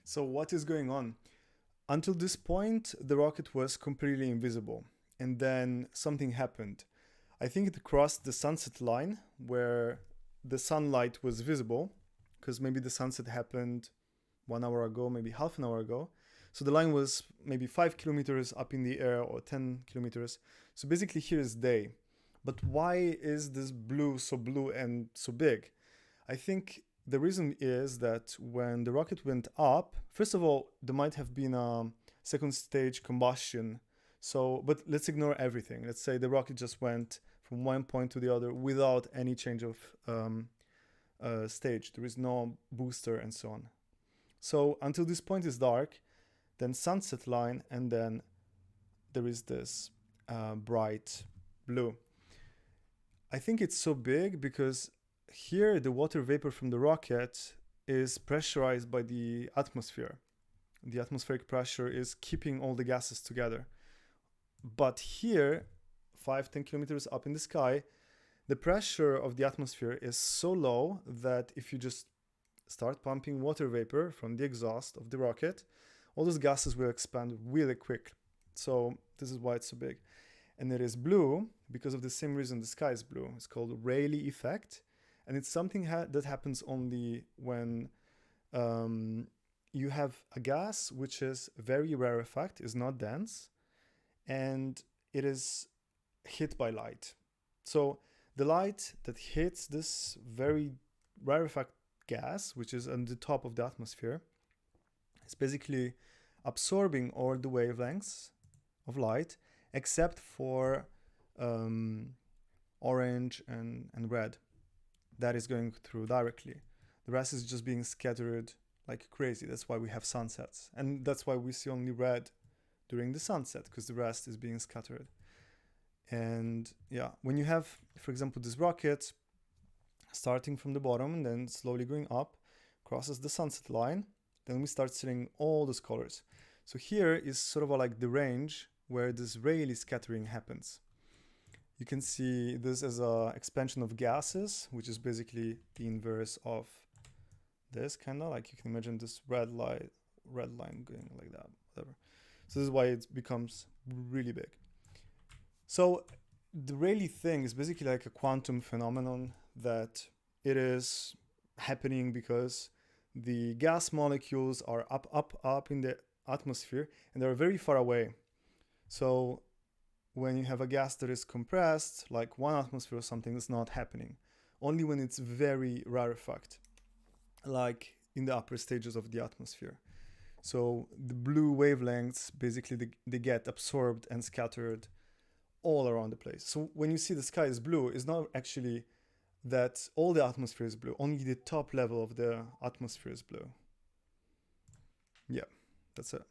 So what is going on? Until this point, the rocket was completely invisible. And then something happened. I think it crossed the sunset line where the sunlight was visible, because maybe the sunset happened 1 hour ago, maybe half an hour ago. So the line was maybe 5 kilometers up in the air or 10 kilometers. So basically, here is day. But why is this blue and so big? I think the reason is that when the rocket went up, first of all, there might have been a second stage combustion. So, but let's ignore everything. Let's say the rocket just went from one point to the other without any change of stage. There is no booster and so on. So until this point is dark, then sunset line, and then there is this bright blue. I think it's so big because here the water vapor from the rocket is pressurized by the atmosphere. The atmospheric pressure is keeping all the gases together. But here, 5-10 kilometers up in the sky, the pressure of the atmosphere is so low that if you just start pumping water vapor from the exhaust of the rocket, all those gases will expand really quick. So this is why it's so big. And it is blue because of the same reason the sky is blue. It's called Rayleigh effect. And it's something that happens only when you have a gas which is very rarefied, is not dense, and it is hit by light. So the light that hits this very rarefied gas, which is on the top of the atmosphere, is basically absorbing all the wavelengths of light except for orange and red. That is going through directly. The rest is just being scattered like crazy. That's why we have sunsets. And that's why we see only red during the sunset, because the rest is being scattered. And yeah, when you have, for example, this rocket starting from the bottom and then slowly going up, crosses the sunset line, then we start seeing all those colors. So here is sort of like the range where this Rayleigh scattering happens. You can see this as an expansion of gases, which is basically the inverse of this, kind of like you can imagine this red line going like that, whatever. So this is why it becomes really big. So the Rayleigh thing is basically like a quantum phenomenon that it is happening because the gas molecules are up in the atmosphere and they're very far away. So when you have a gas that is compressed, like 1 atmosphere or something, it's not happening. Only when it's very rarefied, like in the upper stages of the atmosphere. So the blue wavelengths, basically they get absorbed and scattered all around the place. So when you see the sky is blue, it's not actually that all the atmosphere is blue, only the top level of the atmosphere is blue. Yeah, that's it.